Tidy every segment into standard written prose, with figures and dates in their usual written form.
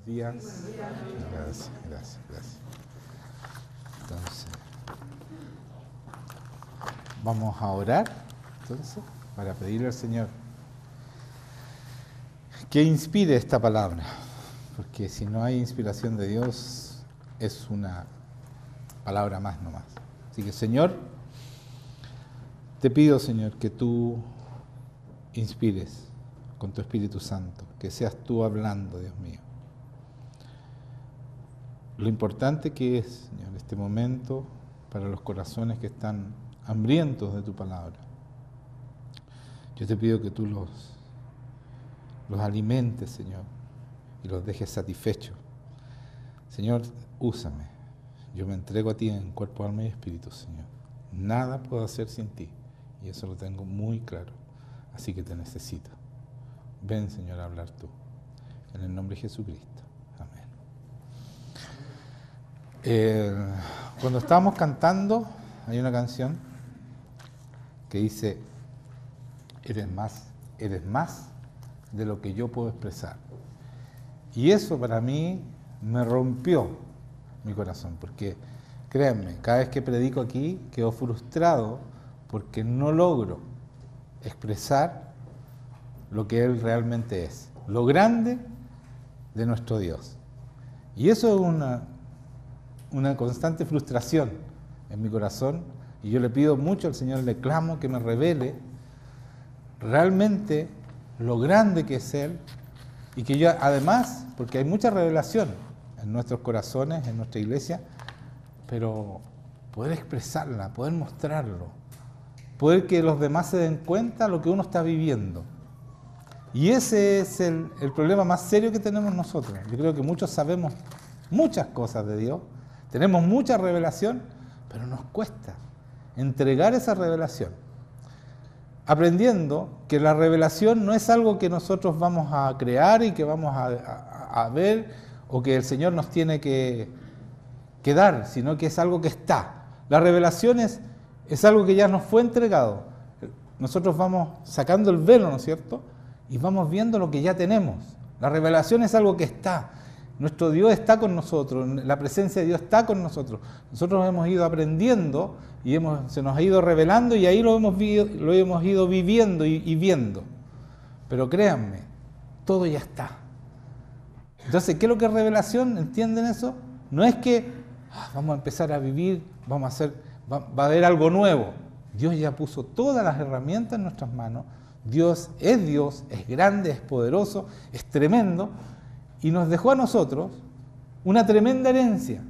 días. Gracias, gracias, gracias. Entonces, vamos a orar, entonces, para pedirle al Señor que inspire esta palabra, porque si no hay inspiración de Dios, es una palabra más nomás. Así que, Señor, te pido, Señor, que tú inspires con tu Espíritu Santo, que seas tú hablando, Dios mío. Lo importante que es, Señor, este momento para los corazones que están hambrientos de tu palabra. Yo te pido que tú los alimentes, Señor, y los dejes satisfechos. Señor, úsame. Yo me entrego a ti en cuerpo, alma y espíritu, Señor. Nada puedo hacer sin ti, y eso lo tengo muy claro. Así que te necesito. Ven, Señor, a hablar tú. En el nombre de Jesucristo. Amén. Cuando estábamos cantando, hay una canción que dice, eres más de lo que yo puedo expresar. Y eso para mí me rompió mi corazón, porque créanme, cada vez que predico aquí quedo frustrado porque no logro expresar lo que Él realmente es, lo grande de nuestro Dios. Y eso es una constante frustración en mi corazón, y yo le pido mucho al Señor, le clamo que me revele realmente lo grande que es Él, y que yo además, porque hay mucha revelación en nuestros corazones, en nuestra iglesia, pero poder expresarla, poder mostrarlo, poder que los demás se den cuenta de lo que uno está viviendo. Y ese es el problema más serio que tenemos nosotros. Yo creo que muchos sabemos muchas cosas de Dios, tenemos mucha revelación, pero nos cuesta entregar esa revelación. Aprendiendo que la revelación no es algo que nosotros vamos a crear y que vamos a ver o que el Señor nos tiene que dar, sino que es algo que está. La revelación es algo que ya nos fue entregado. Nosotros vamos sacando el velo, ¿no es cierto? Y vamos viendo lo que ya tenemos. La revelación es algo que está. Nuestro Dios está con nosotros, la presencia de Dios está con nosotros. Nosotros hemos ido aprendiendo y se nos ha ido revelando y ahí lo hemos ido viviendo y viendo. Pero créanme, todo ya está. Entonces, ¿qué es lo que es revelación? ¿Entienden eso? No es que vamos a empezar a vivir, va a haber algo nuevo. Dios ya puso todas las herramientas en nuestras manos. Dios, es grande, es poderoso, es tremendo. Y nos dejó a nosotros una tremenda herencia,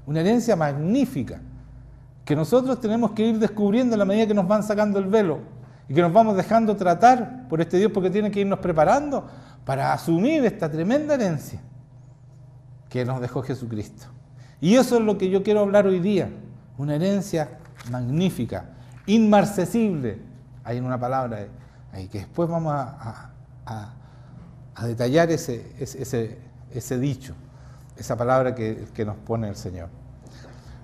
una herencia magnífica, que nosotros tenemos que ir descubriendo a la medida que nos van sacando el velo y que nos vamos dejando tratar por este Dios, porque tiene que irnos preparando para asumir esta tremenda herencia que nos dejó Jesucristo. Y eso es lo que yo quiero hablar hoy día, una herencia magnífica, inmarcesible. Hay una palabra ahí que después vamos a detallar ese dicho, esa palabra que nos pone el Señor.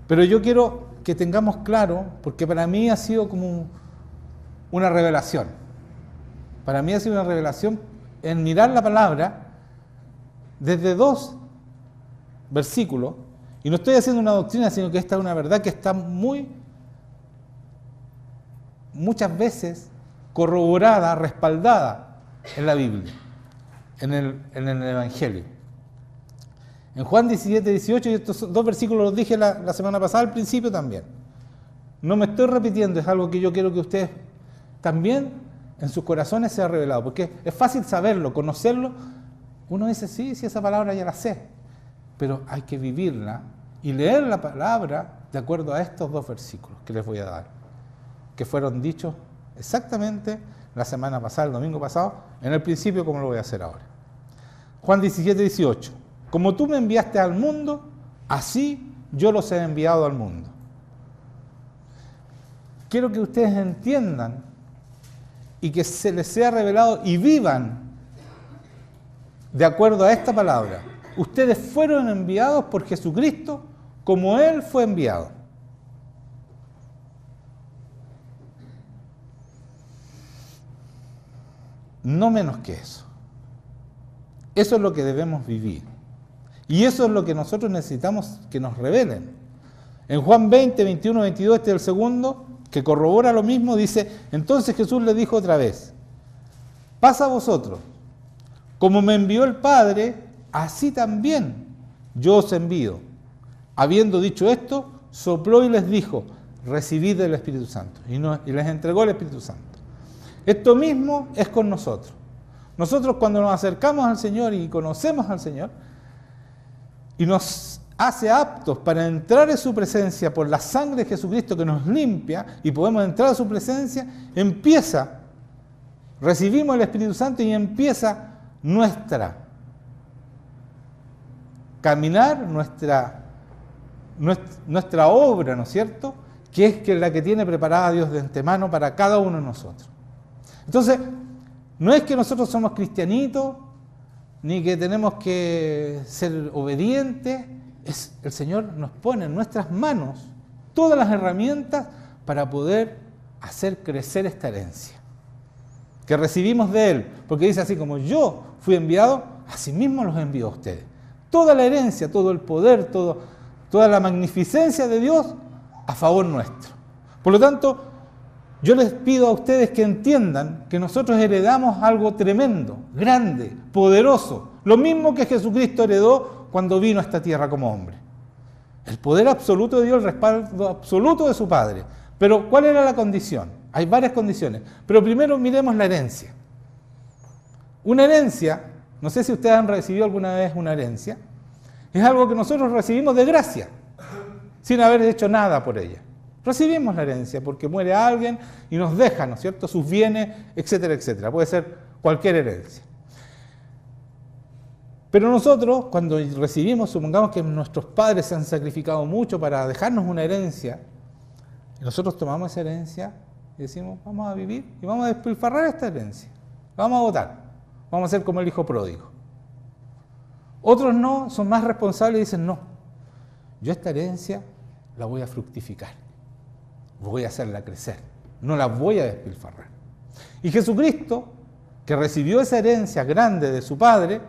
Pero yo quiero que tengamos claro, porque para mí ha sido como una revelación. Para mí ha sido una revelación en mirar la palabra desde 2 versículos, y no estoy haciendo una doctrina, sino que esta es una verdad que está muchas veces corroborada, respaldada en la Biblia. En el Evangelio. En Juan 17, 18, y estos 2 versículos los dije la semana pasada al principio también. No me estoy repitiendo, es algo que yo quiero que ustedes también en sus corazones sea revelado, porque es fácil saberlo, conocerlo. Uno dice, sí, esa palabra ya la sé, pero hay que vivirla y leer la palabra de acuerdo a estos 2 versículos que les voy a dar, que fueron dichos exactamente la semana pasada, el domingo pasado, en el principio, como lo voy a hacer ahora. Juan 17, 18. Como tú me enviaste al mundo, así yo los he enviado al mundo. Quiero que ustedes entiendan y que se les sea revelado y vivan de acuerdo a esta palabra. Ustedes fueron enviados por Jesucristo como Él fue enviado. No menos que eso. Eso es lo que debemos vivir. Y eso es lo que nosotros necesitamos que nos revelen. En Juan 20, 21, 22, este es el segundo, que corrobora lo mismo, dice, entonces Jesús le dijo otra vez, pasa a vosotros, como me envió el Padre, así también yo os envío. Habiendo dicho esto, sopló y les dijo, recibid el Espíritu Santo. Y les entregó el Espíritu Santo. Esto mismo es con nosotros. Nosotros cuando nos acercamos al Señor y conocemos al Señor, y nos hace aptos para entrar en su presencia por la sangre de Jesucristo que nos limpia y podemos entrar a su presencia, recibimos el Espíritu Santo y empieza nuestra caminar, nuestra obra, ¿no es cierto?, que es la que tiene preparada Dios de antemano para cada uno de nosotros. Entonces, no es que nosotros somos cristianitos, ni que tenemos que ser obedientes, el Señor nos pone en nuestras manos todas las herramientas para poder hacer crecer esta herencia que recibimos de Él, porque dice así como yo fui enviado, así mismo los envío a ustedes. Toda la herencia, todo el poder, toda la magnificencia de Dios a favor nuestro. Por lo tanto, yo les pido a ustedes que entiendan que nosotros heredamos algo tremendo, grande, poderoso, lo mismo que Jesucristo heredó cuando vino a esta tierra como hombre. El poder absoluto de Dios, el respaldo absoluto de su Padre. Pero, ¿cuál era la condición? Hay varias condiciones. Pero primero miremos la herencia. Una herencia, no sé si ustedes han recibido alguna vez una herencia, es algo que nosotros recibimos de gracia, sin haber hecho nada por ella. Recibimos la herencia porque muere alguien y nos deja, ¿no es cierto?, sus bienes, etcétera, etcétera. Puede ser cualquier herencia. Pero nosotros, cuando recibimos, supongamos que nuestros padres se han sacrificado mucho para dejarnos una herencia, y nosotros tomamos esa herencia y decimos, vamos a vivir y vamos a despilfarrar esta herencia, la vamos a botar, vamos a ser como el hijo pródigo. Otros no, son más responsables y dicen, no, yo esta herencia la voy a fructificar, voy a hacerla crecer, no la voy a despilfarrar. Y Jesucristo, que recibió esa herencia grande de su Padre,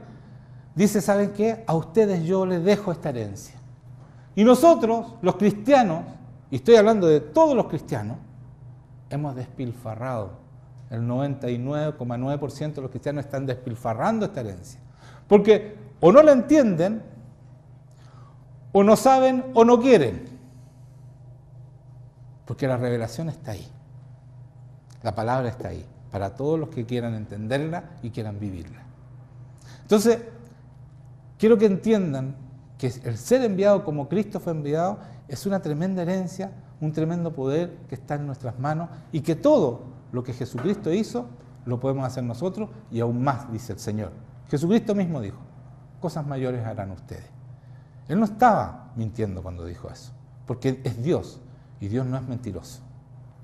dice, ¿saben qué? A ustedes yo les dejo esta herencia. Y nosotros, los cristianos, y estoy hablando de todos los cristianos, hemos despilfarrado. El 99,9% de los cristianos están despilfarrando esta herencia. Porque o no la entienden, o no saben, o no quieren. Porque la revelación está ahí. La palabra está ahí, para todos los que quieran entenderla y quieran vivirla. Entonces, quiero que entiendan que el ser enviado como Cristo fue enviado es una tremenda herencia, un tremendo poder que está en nuestras manos y que todo lo que Jesucristo hizo lo podemos hacer nosotros y aún más, dice el Señor. Jesucristo mismo dijo, cosas mayores harán ustedes. Él no estaba mintiendo cuando dijo eso, porque es Dios y Dios no es mentiroso.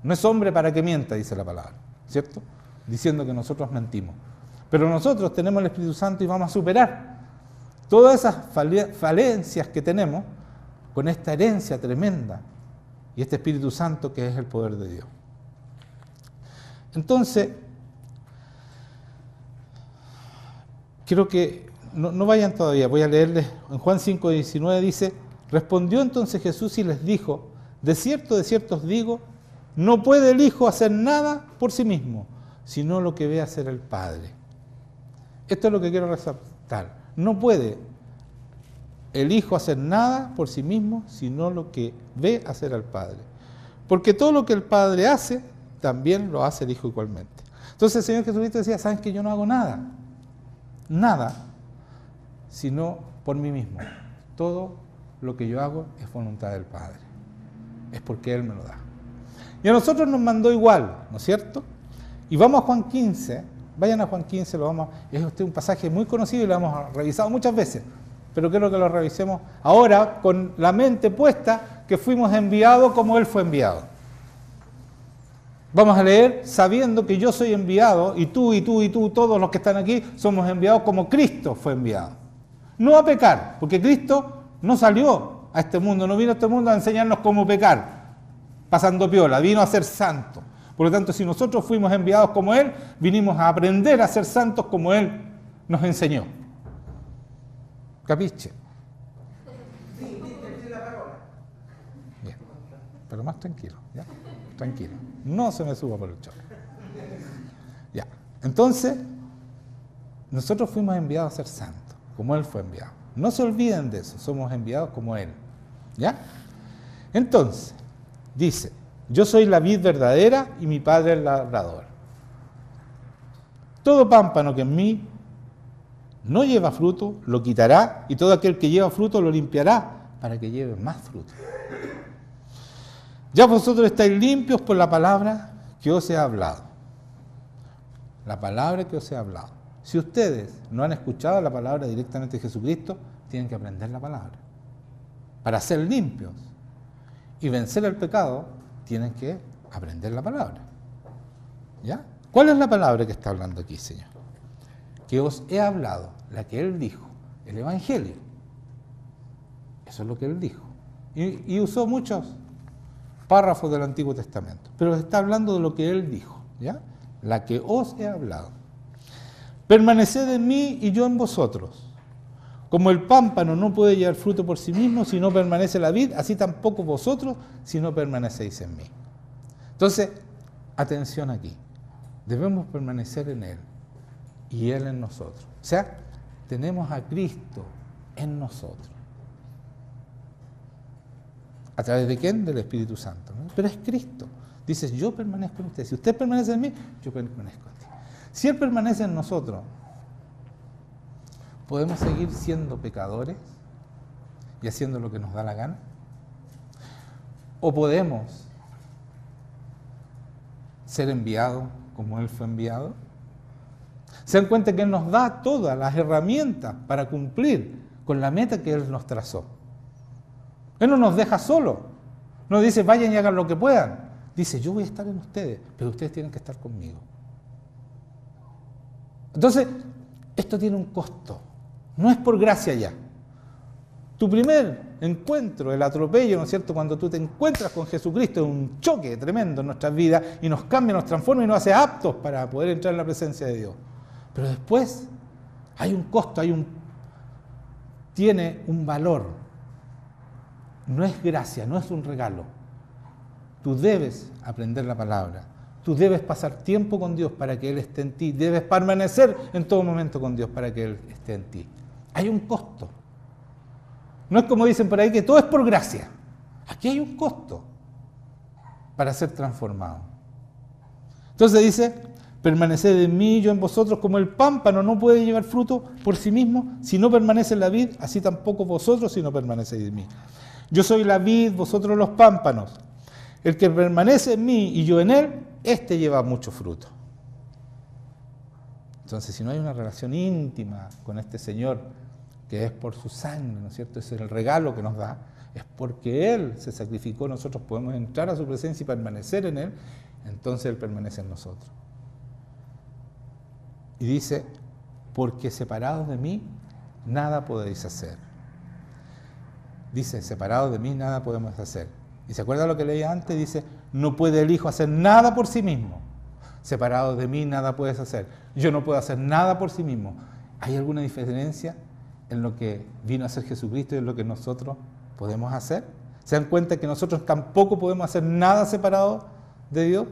No es hombre para que mienta, dice la palabra, ¿cierto? Diciendo que nosotros mentimos. Pero nosotros tenemos el Espíritu Santo y vamos a superar todas esas falencias que tenemos con esta herencia tremenda y este Espíritu Santo que es el poder de Dios. Entonces, quiero que no vayan todavía, voy a leerles, en Juan 5:19 dice, respondió entonces Jesús y les dijo, de cierto os digo, no puede el Hijo hacer nada por sí mismo, sino lo que ve hacer el Padre. Esto es lo que quiero resaltar. No puede el Hijo hacer nada por sí mismo, sino lo que ve hacer al Padre. Porque todo lo que el Padre hace, también lo hace el Hijo igualmente. Entonces el Señor Jesucristo decía, ¿saben que yo no hago nada? Nada, sino por mí mismo. Todo lo que yo hago es voluntad del Padre. Es porque Él me lo da. Y a nosotros nos mandó igual, ¿no es cierto? Y vamos a Juan 15, vayan a Juan 15, es un pasaje muy conocido y lo hemos revisado muchas veces, pero quiero que lo revisemos ahora con la mente puesta que fuimos enviados como Él fue enviado. Vamos a leer sabiendo que yo soy enviado y tú, todos los que están aquí, somos enviados como Cristo fue enviado. No a pecar, porque Cristo no salió a este mundo, no vino a este mundo a enseñarnos cómo pecar, pasando piola, vino a ser santo. Por lo tanto, si nosotros fuimos enviados como Él, vinimos a aprender a ser santos como Él nos enseñó. ¿Capiche? pero más tranquilo, ¿ya? Tranquilo. No se me suba por el chorro. Ya. Entonces, nosotros fuimos enviados a ser santos, como Él fue enviado. No se olviden de eso, somos enviados como Él. ¿Ya? Entonces, dice, yo soy la vid verdadera y mi Padre el labrador. Todo pámpano que en mí no lleva fruto, lo quitará, y todo aquel que lleva fruto lo limpiará, para que lleve más fruto. Ya vosotros estáis limpios por la palabra que os he hablado. La palabra que os he hablado. Si ustedes no han escuchado la palabra directamente de Jesucristo, tienen que aprender la palabra. Para ser limpios y vencer el pecado, tienen que aprender la palabra. ¿Ya? ¿Cuál es la palabra que está hablando aquí, Señor? Que os he hablado, la que Él dijo, el Evangelio. Eso es lo que Él dijo. Y usó muchos párrafos del Antiguo Testamento, pero está hablando de lo que Él dijo, ¿ya? La que os he hablado. Permaneced en mí y yo en vosotros. Como el pámpano no puede llevar fruto por sí mismo si no permanece la vid, así tampoco vosotros si no permanecéis en mí. Entonces, atención aquí. Debemos permanecer en Él y Él en nosotros. O sea, tenemos a Cristo en nosotros. ¿A través de quién? Del Espíritu Santo, ¿no? Pero es Cristo. Dices, yo permanezco en usted. Si usted permanece en mí, yo permanezco en ti. Si Él permanece en nosotros, ¿podemos seguir siendo pecadores y haciendo lo que nos da la gana? ¿O podemos ser enviados como Él fue enviado? Se dan cuenta que Él nos da todas las herramientas para cumplir con la meta que Él nos trazó. Él no nos deja solos. No dice, vayan y hagan lo que puedan. Dice, yo voy a estar en ustedes, pero ustedes tienen que estar conmigo. Entonces, esto tiene un costo. No es por gracia ya. Tu primer encuentro, el atropello, ¿no es cierto? Cuando tú te encuentras con Jesucristo, es un choque tremendo en nuestras vidas y nos cambia, nos transforma y nos hace aptos para poder entrar en la presencia de Dios. Pero después hay un costo, tiene un valor. No es gracia, no es un regalo. Tú debes aprender la palabra. Tú debes pasar tiempo con Dios para que Él esté en ti. Debes permanecer en todo momento con Dios para que Él esté en ti. Hay un costo. No es como dicen por ahí que todo es por gracia. Aquí hay un costo para ser transformado. Entonces dice, permaneced en mí y yo en vosotros, como el pámpano no puede llevar fruto por sí mismo si no permanece en la vid, así tampoco vosotros si no permanecéis en mí. Yo soy la vid, vosotros los pámpanos. El que permanece en mí y yo en él, éste lleva mucho fruto. Entonces, si no hay una relación íntima con este Señor, que es por su sangre, ¿no es cierto? Ese es el regalo que nos da, es porque Él se sacrificó, nosotros podemos entrar a su presencia y permanecer en Él, entonces Él permanece en nosotros. Y dice, porque separados de mí, nada podéis hacer. Dice, separados de mí, nada podemos hacer. ¿Y se acuerda lo que leía antes? Dice, no puede el Hijo hacer nada por sí mismo. Separados de mí, nada puedes hacer. Yo no puedo hacer nada por sí mismo. ¿Hay alguna diferencia en lo que vino a hacer Jesucristo y en lo que nosotros podemos hacer? ¿Se dan cuenta que nosotros tampoco podemos hacer nada separado de Dios?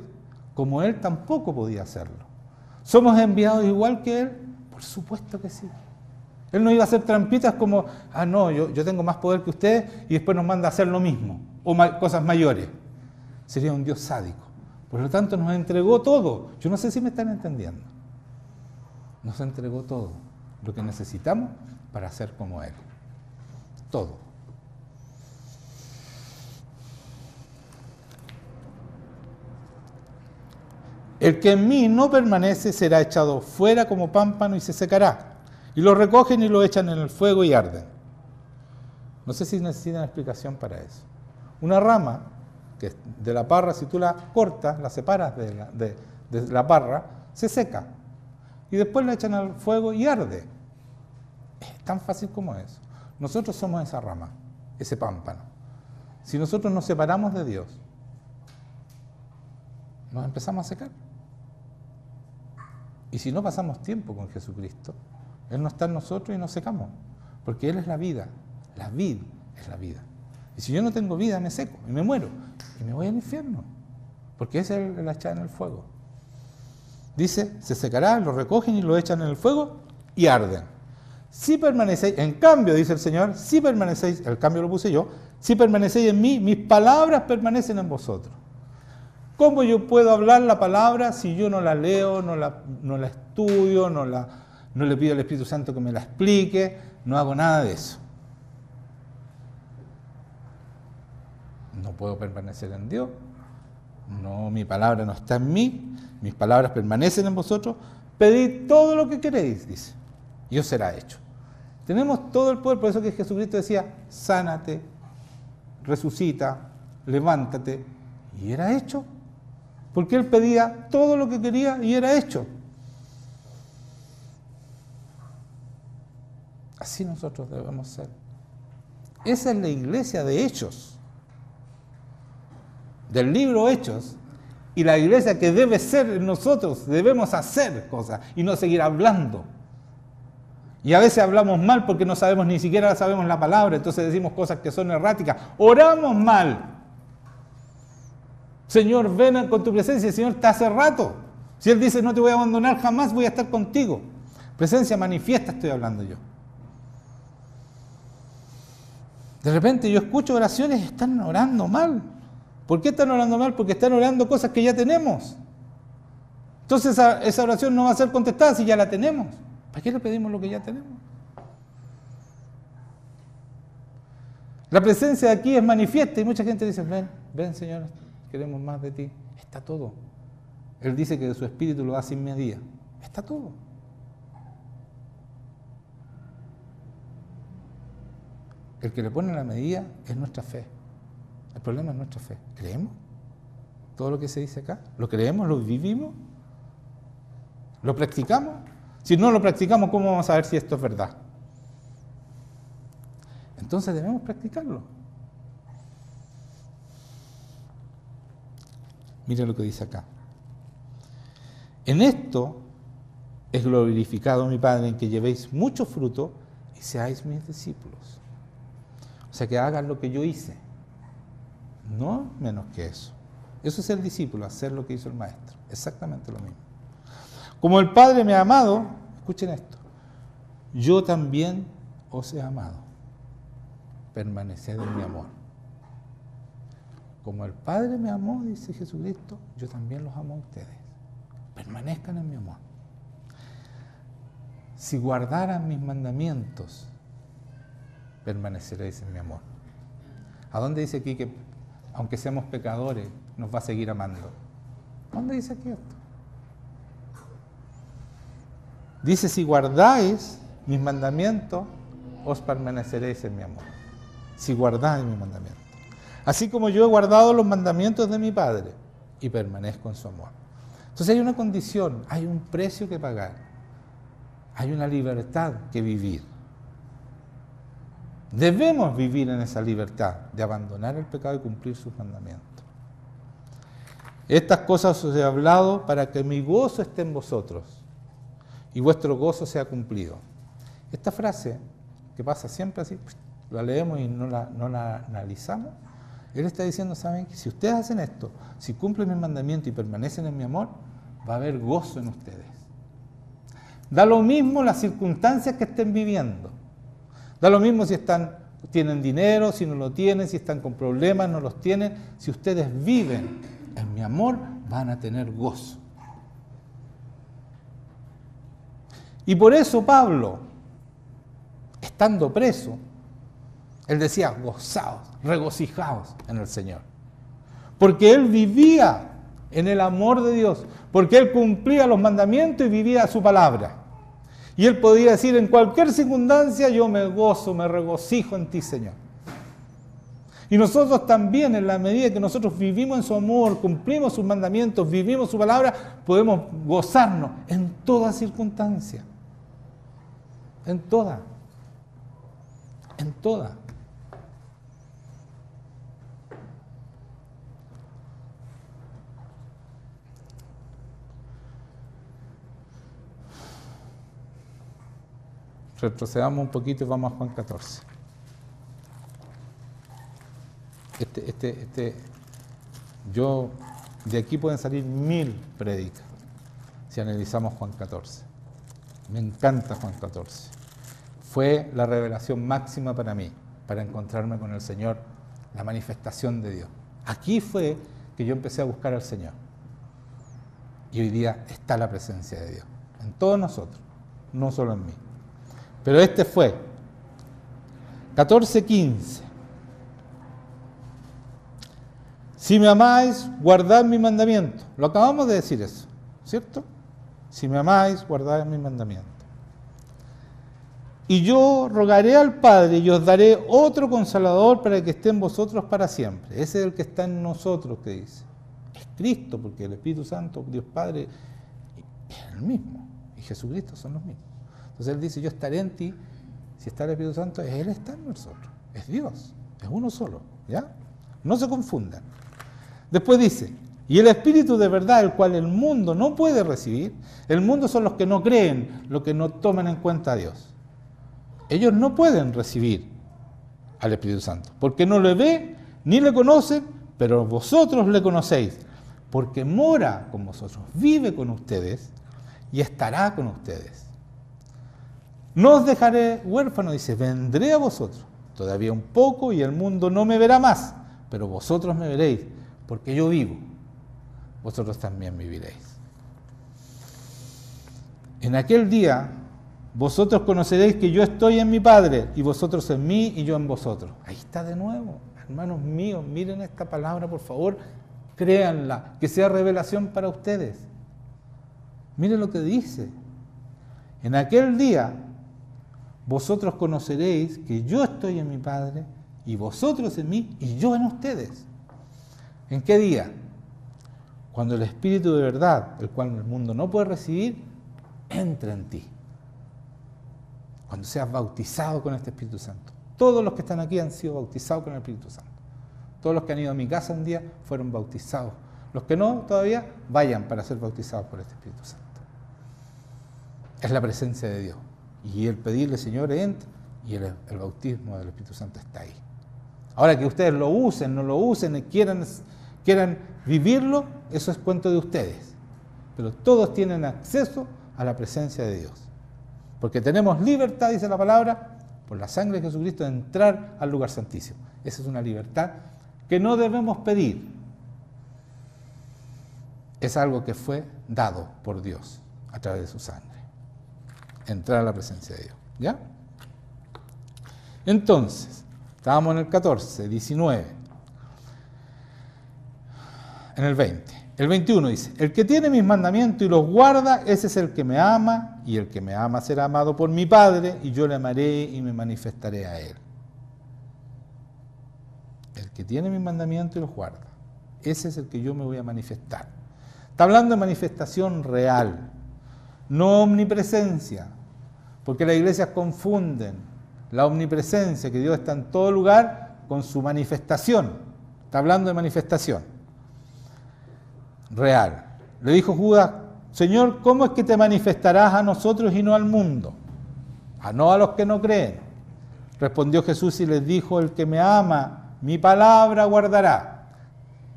Como Él tampoco podía hacerlo. ¿Somos enviados igual que Él? Por supuesto que sí. Él no iba a hacer trampitas como, no, yo tengo más poder que ustedes y después nos manda a hacer lo mismo, o cosas mayores. Sería un Dios sádico. Por lo tanto, nos entregó todo. Yo no sé si me están entendiendo. Nos entregó todo lo que necesitamos para ser como Él. Todo. El que en mí no permanece será echado fuera como pámpano y se secará. Y lo recogen y lo echan en el fuego y arden. No sé si necesitan explicación para eso. Una rama que de la parra, si tú la cortas, la separas de la parra, se seca. Y después la echan al fuego y arde. Es tan fácil como eso. Nosotros somos esa rama, ese pámpano. Si nosotros nos separamos de Dios, nos empezamos a secar. Y si no pasamos tiempo con Jesucristo, Él no está en nosotros y nos secamos. Porque Él es la vida. La vid es la vida. Y si yo no tengo vida, me seco y me muero. Y me voy al infierno. Porque ese es el echar en el fuego. Dice, se secará, lo recogen y lo echan en el fuego y arden. Si permanecéis, en cambio, dice el Señor, si permanecéis, el cambio lo puse yo, si permanecéis en mí, mis palabras permanecen en vosotros. ¿Cómo yo puedo hablar la palabra si yo no la leo, no la estudio, no le pido al Espíritu Santo que me la explique, no hago nada de eso? No puedo permanecer en Dios. No, mi palabra no está en mí, mis palabras permanecen en vosotros. Pedid todo lo que queréis, dice, y os será hecho. Tenemos todo el poder, por eso que Jesucristo decía, sánate, resucita, levántate, y era hecho. Porque Él pedía todo lo que quería y era hecho. Así nosotros debemos ser. Esa es la iglesia de Hechos, del libro Hechos, y la iglesia que debe ser nosotros. Debemos hacer cosas y no seguir hablando. Y a veces hablamos mal porque no sabemos, ni siquiera sabemos la palabra, entonces decimos cosas que son erráticas. Oramos mal. Señor, ven con tu presencia. El Señor está hace rato. Si Él dice, no te voy a abandonar jamás, voy a estar contigo. Presencia manifiesta estoy hablando yo. De repente yo escucho oraciones y están orando mal. ¿Por qué están orando mal? Porque están orando cosas que ya tenemos. Entonces esa oración no va a ser contestada si ya la tenemos. ¿Para qué le pedimos lo que ya tenemos? La presencia de aquí es manifiesta y mucha gente dice, ven Señor, queremos más de ti. Está todo. Él dice que su espíritu lo da sin medida. Está todo. El que le pone la medida es nuestra fe. El problema es nuestra fe. ¿Creemos todo lo que se dice acá? ¿Lo creemos? ¿Lo vivimos? ¿Lo practicamos? Si no lo practicamos, ¿cómo vamos a ver si esto es verdad? Entonces debemos practicarlo. Mira lo que dice acá. En esto es glorificado mi Padre, en que llevéis mucho fruto y seáis mis discípulos. O sea, que hagan lo que yo hice. No menos que eso. Eso es ser discípulo, hacer lo que hizo el Maestro. Exactamente lo mismo. Como el Padre me ha amado, escuchen esto, yo también os he amado. Permaneced en mi amor. Como el Padre me amó, dice Jesucristo, yo también los amo a ustedes. Permanezcan en mi amor. Si guardaran mis mandamientos, permaneceréis en mi amor. ¿A dónde dice aquí que aunque seamos pecadores, nos va a seguir amando? ¿Dónde dice aquí esto? Dice, si guardáis mis mandamientos, os permaneceréis en mi amor. Si guardáis mis mandamientos. Así como yo he guardado los mandamientos de mi Padre y permanezco en su amor. Entonces hay una condición, hay un precio que pagar. Hay una libertad que vivir. Debemos vivir en esa libertad de abandonar el pecado y cumplir sus mandamientos. Estas cosas os he hablado para que mi gozo esté en vosotros y vuestro gozo sea cumplido. Esta frase, que pasa siempre así, la leemos y no la analizamos, Él está diciendo, ¿saben? Que si ustedes hacen esto, si cumplen mis mandamientos y permanecen en mi amor, va a haber gozo en ustedes. Da lo mismo las circunstancias que estén viviendo. Da lo mismo si tienen dinero, si no lo tienen, si están con problemas, no los tienen. Si ustedes viven en mi amor, van a tener gozo. Y por eso Pablo, estando preso, él decía, gozaos, regocijaos en el Señor. Porque él vivía en el amor de Dios, porque él cumplía los mandamientos y vivía su palabra. Y él podía decir en cualquier circunstancia, yo me gozo, me regocijo en ti, Señor. Y nosotros también, en la medida que nosotros vivimos en su amor, cumplimos sus mandamientos, vivimos su palabra, podemos gozarnos en toda circunstancia. En toda. En toda. Retrocedamos un poquito y vamos a Juan 14. Yo, de aquí pueden salir 1000 prédicas si analizamos Juan 14. Me encanta Juan 14. Fue la revelación máxima para mí, para encontrarme con el Señor, la manifestación de Dios. Aquí fue que yo empecé a buscar al Señor. Y hoy día está la presencia de Dios en todos nosotros, no solo en mí. Pero este fue 14:15. Si me amáis, guardad mi mandamiento. Lo acabamos de decir eso, ¿cierto? Si me amáis, guardad mi mandamiento. Y yo rogaré al Padre y os daré otro Consolador para que esté en vosotros para siempre. Ese es el que está en nosotros, que dice. Es Cristo, porque el Espíritu Santo, Dios Padre, es el mismo. Y Jesucristo son los mismos. Entonces Él dice, yo estaré en ti. Si está el Espíritu Santo, Él está en nosotros. Es Dios, es uno solo. ¿Ya? No se confundan. Después dice, y el Espíritu de verdad, el cual el mundo no puede recibir. El mundo son los que no creen, los que no toman en cuenta a Dios. Ellos no pueden recibir al Espíritu Santo, porque no le ve ni le conocen, pero vosotros le conocéis, porque mora con vosotros, vive con ustedes y estará con ustedes. No os dejaré huérfano, dice, vendré a vosotros, todavía un poco y el mundo no me verá más, pero vosotros me veréis, porque yo vivo, vosotros también viviréis. En aquel día vosotros conoceréis que yo estoy en mi Padre, y vosotros en mí y yo en vosotros. Ahí está de nuevo. Hermanos míos, miren esta palabra, por favor, créanla, que sea revelación para ustedes. Miren lo que dice. En aquel día vosotros conoceréis que yo estoy en mi Padre, y vosotros en mí y yo en ustedes. ¿En qué día? Cuando el Espíritu de verdad, el cual el mundo no puede recibir, entre en ti. Cuando seas bautizado con este Espíritu Santo. Todos los que están aquí han sido bautizados con el Espíritu Santo. Todos los que han ido a mi casa un día fueron bautizados. Los que no todavía, vayan para ser bautizados por este Espíritu Santo. Es la presencia de Dios. Y el pedirle, Señor, entra, y el bautismo del Espíritu Santo está ahí. Ahora, que ustedes lo usen, no lo usen, quieran vivirlo, eso es cuento de ustedes. Pero todos tienen acceso a la presencia de Dios. Porque tenemos libertad, dice la palabra, por la sangre de Jesucristo, de entrar al lugar santísimo. Esa es una libertad que no debemos pedir. Es algo que fue dado por Dios a través de su sangre. Entrar a la presencia de Dios. ¿Ya? Entonces, estábamos en el 14, 19. En el 20. El 21 dice, el que tiene mis mandamientos y los guarda, ese es el que me ama, y el que me ama será amado por mi Padre, y yo le amaré y me manifestaré a él. El que tiene mis mandamientos y los guarda, ese es el que yo me voy a manifestar. Está hablando de manifestación real, no omnipresencia, porque las iglesias confunden la omnipresencia, que Dios está en todo lugar, con su manifestación. Está hablando de manifestación real. Le dijo Judas, Señor, ¿cómo es que te manifestarás a nosotros y no al mundo? No a los que no creen. Respondió Jesús y les dijo, el que me ama, mi palabra guardará.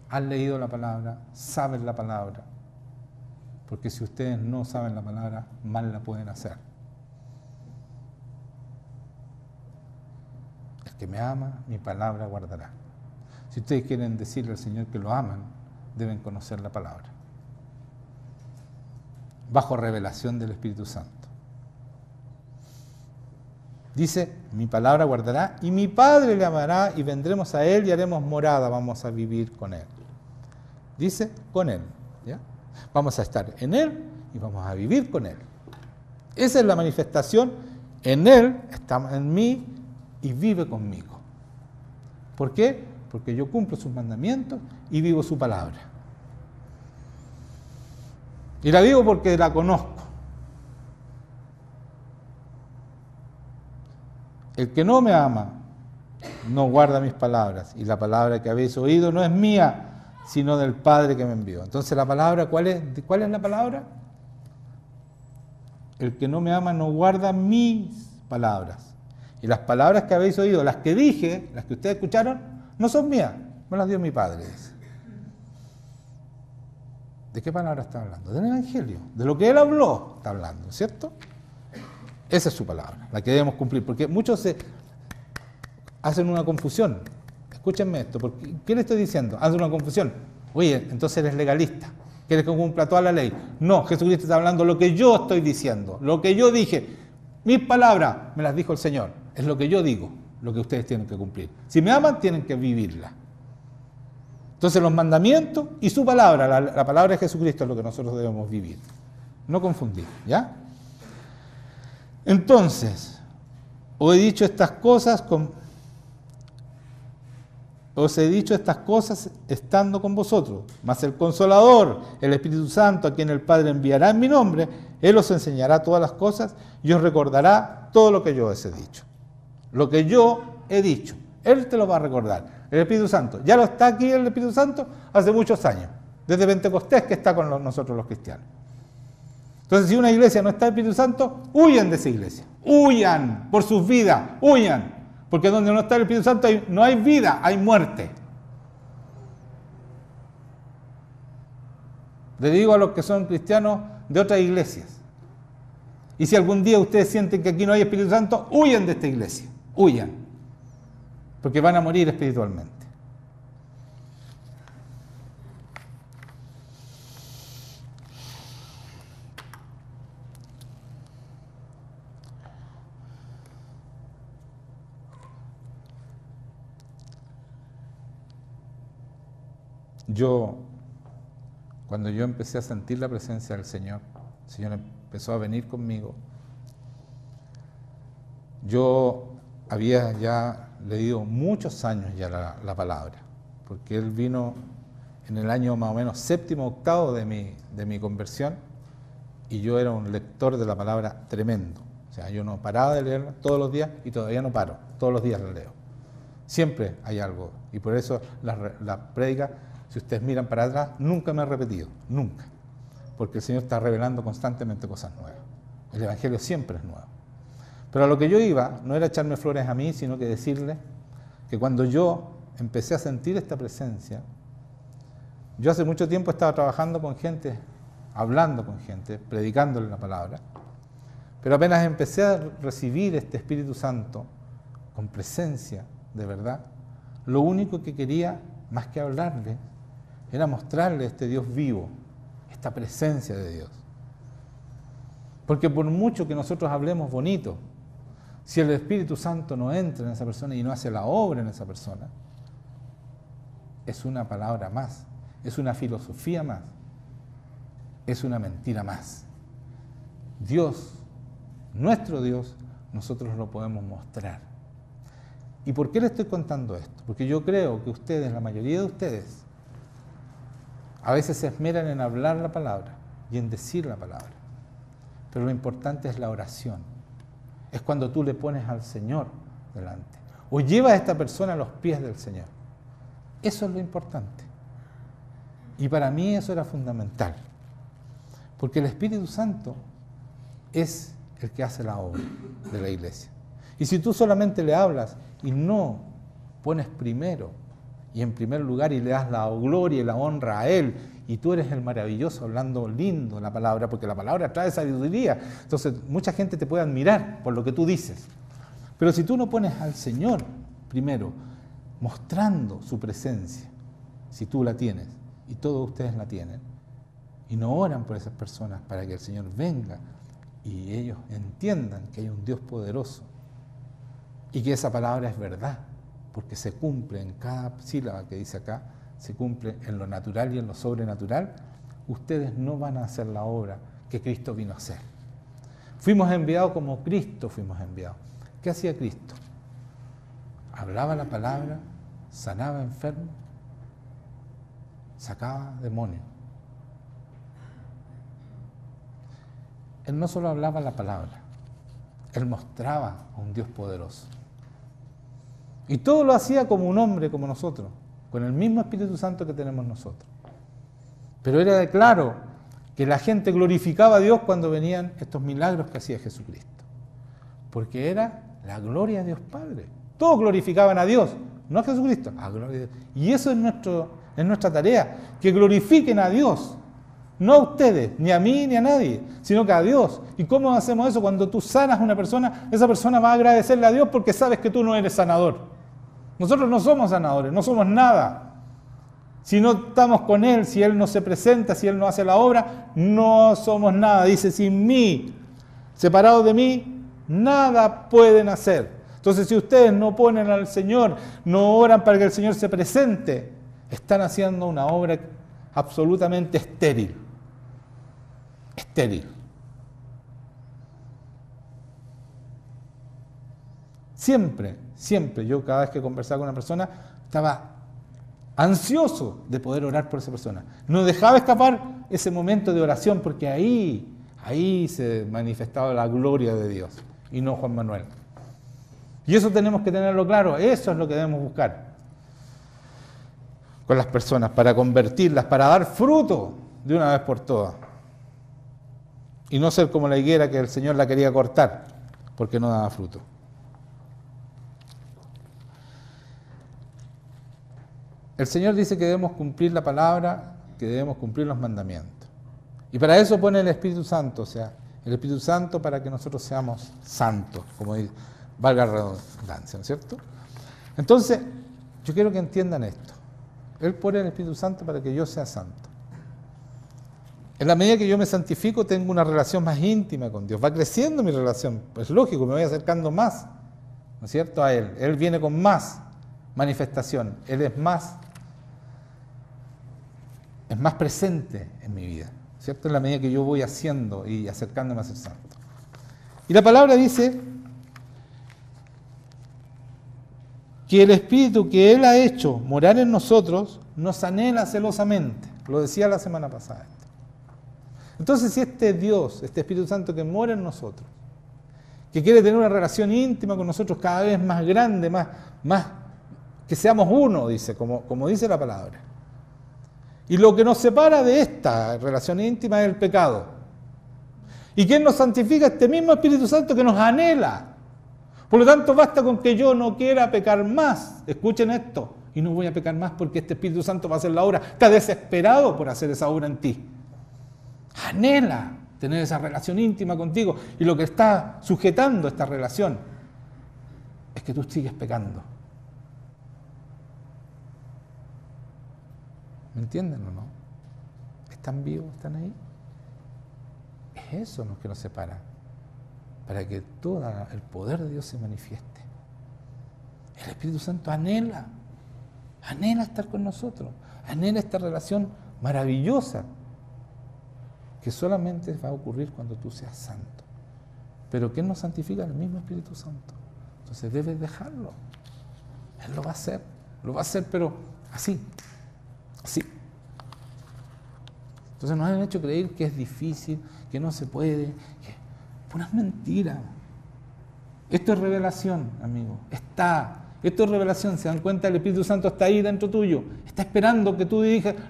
¿Han leído la palabra? ¿Saben la palabra? Porque si ustedes no saben la palabra, mal la pueden hacer. El que me ama, mi palabra guardará. Si ustedes quieren decirle al Señor que lo aman, deben conocer la palabra. Bajo revelación del Espíritu Santo. Dice, mi palabra guardará y mi Padre le amará y vendremos a Él y haremos morada, vamos a vivir con Él. Dice, con Él. ¿Ya? Vamos a estar en Él y vamos a vivir con Él. Esa es la manifestación. En Él, está en mí y vive conmigo. ¿Por qué? Porque yo cumplo sus mandamientos y vivo su palabra. Y la vivo porque la conozco. El que no me ama no guarda mis palabras, y la palabra que habéis oído no es mía, sino del Padre que me envió. Entonces la palabra, ¿cuál es la palabra? El que no me ama no guarda mis palabras. Y las palabras que habéis oído, las que dije, las que ustedes escucharon, no son mías, me las dio mi Padre, dice. ¿De qué palabra está hablando? Del Evangelio, de lo que Él habló está hablando, ¿cierto? Esa es su palabra, la que debemos cumplir, porque muchos se hacen una confusión. Escúchenme esto, porque, ¿qué le estoy diciendo? Hacen una confusión. Oye, entonces eres legalista, quieres que cumpla toda la ley. No, Jesucristo está hablando lo que yo estoy diciendo, lo que yo dije. Mis palabras me las dijo el Señor, es lo que yo digo, lo que ustedes tienen que cumplir. Si me aman, tienen que vivirla. Entonces los mandamientos y su palabra, la palabra de Jesucristo es lo que nosotros debemos vivir. No confundir, ¿ya? Entonces, os he dicho estas cosas estando con vosotros, mas el Consolador, el Espíritu Santo, a quien el Padre enviará en mi nombre, Él os enseñará todas las cosas y os recordará todo lo que yo os he dicho. Lo que yo he dicho, Él te lo va a recordar. El Espíritu Santo, ya lo está aquí el Espíritu Santo hace muchos años, desde Pentecostés que está con nosotros los cristianos. Entonces, si una iglesia no está el Espíritu Santo, huyan de esa iglesia, huyan por sus vidas, huyan, porque donde no está el Espíritu Santo no hay vida, hay muerte. Le digo a los que son cristianos de otras iglesias, y si algún día ustedes sienten que aquí no hay Espíritu Santo, huyan de esta iglesia, huyan. Porque van a morir espiritualmente. Cuando yo empecé a sentir la presencia del Señor, el Señor empezó a venir conmigo. Yo había ya leído muchos años ya la palabra, porque Él vino en el año más o menos 7º, 8º de mi conversión, y yo era un lector de la palabra tremendo. O sea, yo no paraba de leerla todos los días y todavía no paro, todos los días la leo. Siempre hay algo, y por eso la prédica, si ustedes miran para atrás, nunca me he repetido, nunca, porque el Señor está revelando constantemente cosas nuevas. El Evangelio siempre es nuevo. Pero a lo que yo iba no era echarme flores a mí, sino que decirle que cuando yo empecé a sentir esta presencia, yo hace mucho tiempo estaba trabajando con gente, hablando con gente, predicándole la palabra, pero apenas empecé a recibir este Espíritu Santo con presencia de verdad, lo único que quería, más que hablarle, era mostrarle este Dios vivo, esta presencia de Dios. Porque por mucho que nosotros hablemos bonito, si el Espíritu Santo no entra en esa persona y no hace la obra en esa persona, es una palabra más, es una filosofía más, es una mentira más. Dios, nuestro Dios, nosotros lo podemos mostrar. ¿Y por qué le estoy contando esto? Porque yo creo que ustedes, la mayoría de ustedes, a veces se esmeran en hablar la palabra y en decir la palabra. Pero lo importante es la oración. Es cuando tú le pones al Señor delante. O llevas a esta persona a los pies del Señor. Eso es lo importante. Y para mí eso era fundamental. Porque el Espíritu Santo es el que hace la obra de la iglesia. Y si tú solamente le hablas y no pones primero y en primer lugar y le das la gloria y la honra a Él, y tú eres el maravilloso hablando lindo la palabra, porque la palabra trae sabiduría, entonces mucha gente te puede admirar por lo que tú dices. Pero si tú no pones al Señor primero, mostrando su presencia, si tú la tienes, y todos ustedes la tienen, y no oran por esas personas para que el Señor venga y ellos entiendan que hay un Dios poderoso y que esa palabra es verdad, porque se cumple en cada sílaba que dice acá, se cumple en lo natural y en lo sobrenatural, ustedes no van a hacer la obra que Cristo vino a hacer. Fuimos enviados como Cristo fuimos enviados. ¿Qué hacía Cristo? Hablaba la palabra, sanaba enfermos, sacaba demonios. Él no solo hablaba la palabra, Él mostraba a un Dios poderoso. Y todo lo hacía como un hombre, como nosotros, con el mismo Espíritu Santo que tenemos nosotros. Pero era de claro que la gente glorificaba a Dios cuando venían estos milagros que hacía Jesucristo. Porque era la gloria de Dios Padre. Todos glorificaban a Dios no a Jesucristo, a gloria de Dios. Y eso es nuestra tarea, que glorifiquen a Dios, no a ustedes, ni a mí, ni a nadie, sino que a Dios. ¿Y cómo hacemos eso? Cuando tú sanas a una persona, esa persona va a agradecerle a Dios porque sabes que tú no eres sanador. Nosotros no somos sanadores, no somos nada. Si no estamos con Él, si Él no se presenta, si Él no hace la obra, no somos nada. Dice, sin mí, separados de mí, nada pueden hacer. Entonces, si ustedes no ponen al Señor, no oran para que el Señor se presente, están haciendo una obra absolutamente estéril. Estéril. Siempre, yo cada vez que conversaba con una persona, estaba ansioso de poder orar por esa persona. No dejaba escapar ese momento de oración, porque ahí se manifestaba la gloria de Dios, y no Juan Manuel. Y eso tenemos que tenerlo claro, eso es lo que debemos buscar con las personas, para convertirlas, para dar fruto de una vez por todas. Y no ser como la higuera que el Señor la quería cortar, porque no daba fruto. El Señor dice que debemos cumplir la palabra, que debemos cumplir los mandamientos. Y para eso pone el Espíritu Santo, o sea, el Espíritu Santo para que nosotros seamos santos, como dice, valga la redundancia, ¿no es cierto? Entonces, yo quiero que entiendan esto. Él pone el Espíritu Santo para que yo sea santo. En la medida que yo me santifico, tengo una relación más íntima con Dios. Va creciendo mi relación. Pues lógico, me voy acercando más, ¿no es cierto?, a Él. Él viene con más manifestación. Él es más presente en mi vida, ¿cierto? En la medida que yo voy haciendo y acercándome a ser santo. Y la palabra dice que el Espíritu que Él ha hecho morar en nosotros nos anhela celosamente. Lo decía la semana pasada. Entonces, si este Dios, este Espíritu Santo que mora en nosotros, que quiere tener una relación íntima con nosotros cada vez más grande, más que seamos uno, dice, como dice la palabra. Y lo que nos separa de esta relación íntima es el pecado. ¿Y quién nos santifica? Este mismo Espíritu Santo que nos anhela. Por lo tanto, basta con que yo no quiera pecar más. Escuchen esto. Y no voy a pecar más porque este Espíritu Santo va a hacer la obra. Está desesperado por hacer esa obra en ti. Anhela tener esa relación íntima contigo. Y lo que está sujetando esta relación es que tú sigues pecando. ¿Me entienden o no? ¿Están vivos? ¿Están ahí? Es eso lo que nos separa, para que todo el poder de Dios se manifieste. El Espíritu Santo anhela estar con nosotros, anhela esta relación maravillosa, que solamente va a ocurrir cuando tú seas santo. Pero ¿quién nos santifica? El mismo Espíritu Santo. Entonces debes dejarlo. Él lo va a hacer, pero así. Entonces nos han hecho creer que es difícil, que no se puede, que puras mentiras. Esto es revelación, amigo. Esto es revelación. Se dan cuenta, el Espíritu Santo está ahí dentro tuyo. Está esperando que tú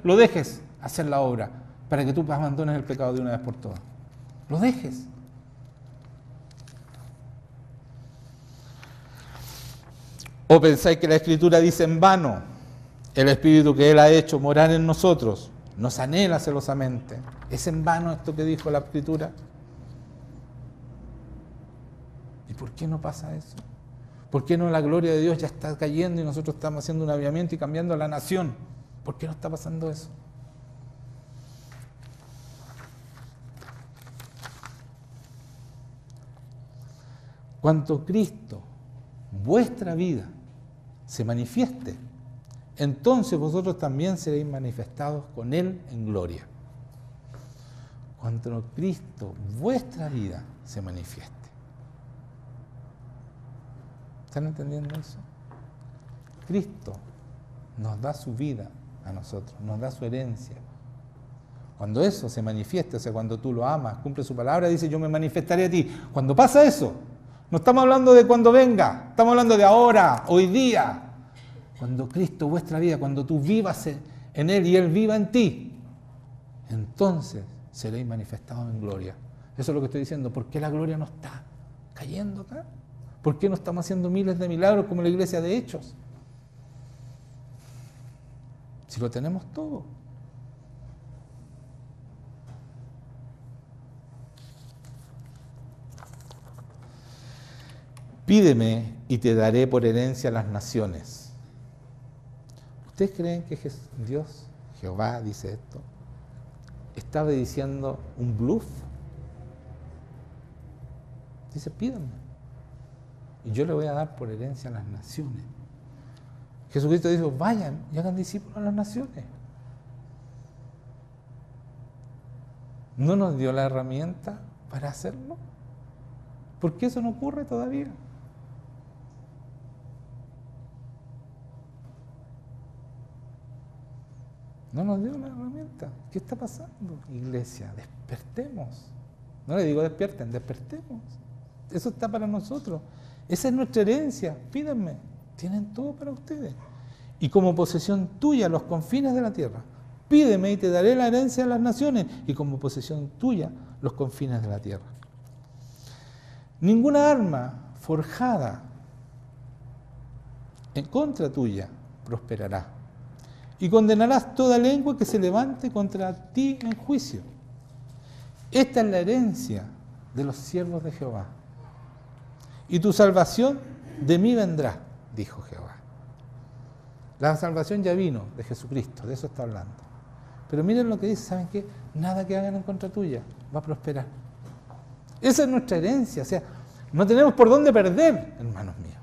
lo dejes hacer la obra, para que tú abandones el pecado de una vez por todas. Lo dejes. ¿O pensáis que la Escritura dice en vano? El Espíritu que Él ha hecho morar en nosotros nos anhela celosamente. ¿Es en vano esto que dijo la Escritura? ¿Y por qué no pasa eso? ¿Por qué no la gloria de Dios ya está cayendo y nosotros estamos haciendo un avivamiento y cambiando la nación? ¿Por qué no está pasando eso? Cuanto Cristo, vuestra vida, se manifieste, entonces vosotros también seréis manifestados con Él en gloria. Cuando Cristo, vuestra vida, se manifieste. ¿Están entendiendo eso? Cristo nos da su vida a nosotros, nos da su herencia. Cuando eso se manifiesta, o sea, cuando tú lo amas, cumple su palabra, dice, yo me manifestaré a ti. Cuando pasa eso, no estamos hablando de cuando venga, estamos hablando de ahora, hoy día. Cuando Cristo, vuestra vida, cuando tú vivas en Él y Él viva en ti, entonces seréis manifestados en gloria. Eso es lo que estoy diciendo. ¿Por qué la gloria no está cayendo acá? ¿Por qué no estamos haciendo miles de milagros como la iglesia de Hechos? Si lo tenemos todo. Pídeme y te daré por herencia las naciones. ¿Ustedes creen que Dios, Jehová, dice esto? ¿Estaba diciendo un bluff? Dice, pídanme. Y yo le voy a dar por herencia a las naciones. Jesucristo dijo, vayan y hagan discípulos a las naciones. ¿No nos dio la herramienta para hacerlo? ¿Por qué eso no ocurre todavía? No nos dio la herramienta. ¿Qué está pasando, iglesia? Despertemos. No le digo despierten, despertemos. Eso está para nosotros. Esa es nuestra herencia. Pídanme. Tienen todo para ustedes. Y como posesión tuya, los confines de la tierra. Pídeme y te daré la herencia de las naciones. Y como posesión tuya, los confines de la tierra. Ninguna arma forjada en contra tuya prosperará. Y condenarás toda lengua que se levante contra ti en juicio. Esta es la herencia de los siervos de Jehová. Y tu salvación de mí vendrá, dijo Jehová. La salvación ya vino de Jesucristo, de eso está hablando. Pero miren lo que dice, ¿saben qué? Nada que hagan en contra tuya va a prosperar. Esa es nuestra herencia, o sea, no tenemos por dónde perder, hermanos míos.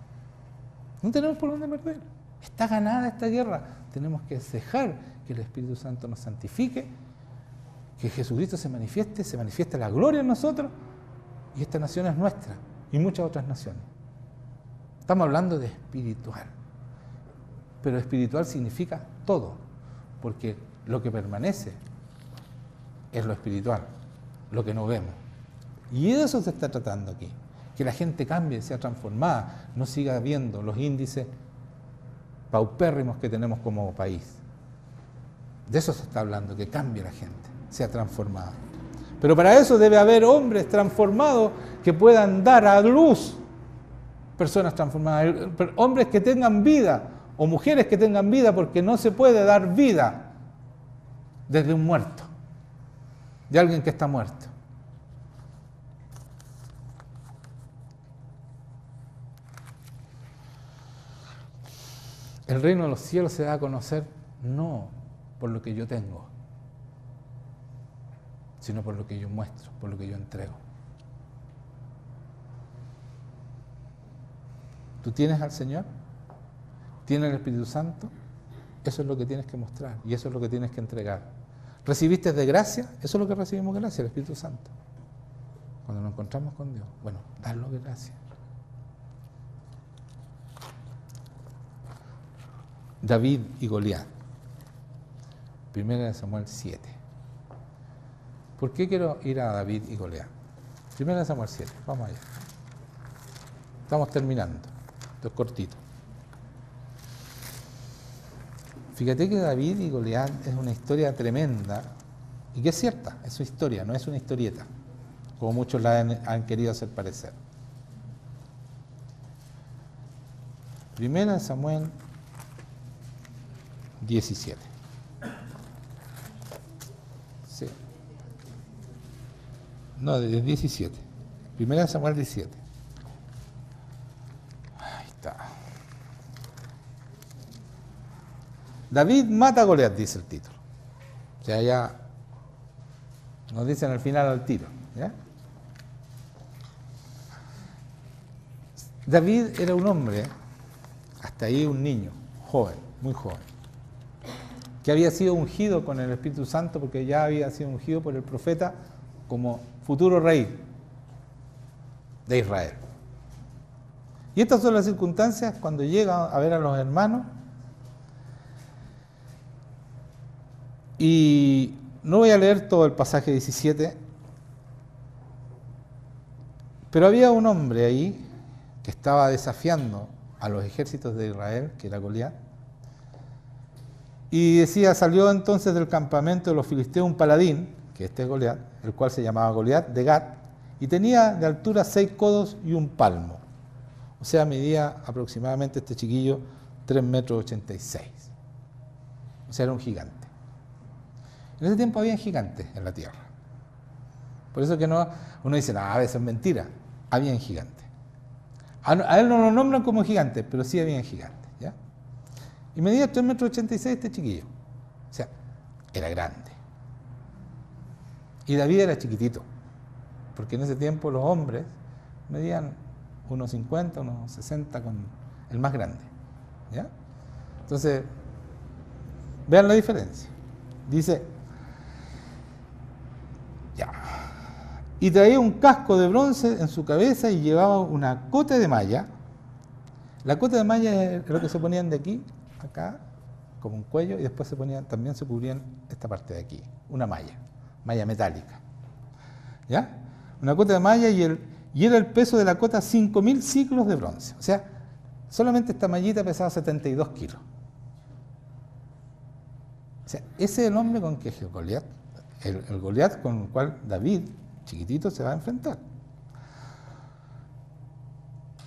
No tenemos por dónde perder. Está ganada esta guerra. Tenemos que dejar que el Espíritu Santo nos santifique, que Jesucristo se manifieste la gloria en nosotros, y esta nación es nuestra, y muchas otras naciones. Estamos hablando de espiritual, pero espiritual significa todo, porque lo que permanece es lo espiritual, lo que no vemos. Y de eso se está tratando aquí, que la gente cambie, sea transformada, no siga viendo los índices paupérrimos que tenemos como país. De eso se está hablando, que cambie la gente, sea transformada. Pero para eso debe haber hombres transformados que puedan dar a luz personas transformadas, hombres que tengan vida o mujeres que tengan vida, porque no se puede dar vida desde un muerto, de alguien que está muerto. El reino de los cielos se da a conocer no por lo que yo tengo, sino por lo que yo muestro, por lo que yo entrego. ¿Tú tienes al Señor? ¿Tienes el Espíritu Santo? Eso es lo que tienes que mostrar y eso es lo que tienes que entregar. ¿Recibiste de gracia? Eso es lo que recibimos de gracia, el Espíritu Santo. Cuando nos encontramos con Dios, bueno, darlo de gracia. David y Goliat. 1 Samuel 7. ¿Por qué quiero ir a David y Goliat? 1 Samuel 7, vamos allá. Estamos terminando. Esto es cortito. Fíjate que David y Goliat es una historia tremenda y que es cierta, es su historia, no es una historieta, como muchos la han querido hacer parecer. 1 Samuel 17. Sí. No, de 17. 1 Samuel 17. Ahí está. David mata a Goliat, dice el título. O sea, ya nos dicen al final al tiro. ¿Ya? David era un hombre, hasta ahí un niño, joven, muy joven, que había sido ungido con el Espíritu Santo porque ya había sido ungido por el profeta como futuro rey de Israel. Y estas son las circunstancias cuando llega a ver a los hermanos. Y no voy a leer todo el pasaje 17, pero había un hombre ahí que estaba desafiando a los ejércitos de Israel, que era Goliat. Y decía, salió entonces del campamento de los filisteos un paladín, que este es Goliat, el cual se llamaba Goliat de Gat, y tenía de altura 6 codos y un palmo. O sea, medía aproximadamente este chiquillo 3,86 metros. O o sea, era un gigante. En ese tiempo había gigantes en la tierra. Por eso que no, uno dice, no, a veces es mentira, había gigantes. A él no lo nombran como gigante, pero sí había gigantes, ¿ya? Y medía 3,86 m este chiquillo. O sea, era grande. Y David era chiquitito, porque en ese tiempo los hombres medían unos 50, unos 60 con el más grande, ¿ya? Entonces, vean la diferencia. Dice, ya, y traía un casco de bronce en su cabeza y llevaba una cota de malla. La cota de malla es lo que se ponían de aquí, acá, como un cuello, y después también se cubrían esta parte de aquí, una malla metálica. ¿Ya? Una cota de malla y era el peso de la cota 5.000 ciclos de bronce. O sea, solamente esta mallita pesaba 72 kilos. O sea, ese es el hombre con que Goliat, el Goliat con el cual David, chiquitito, se va a enfrentar.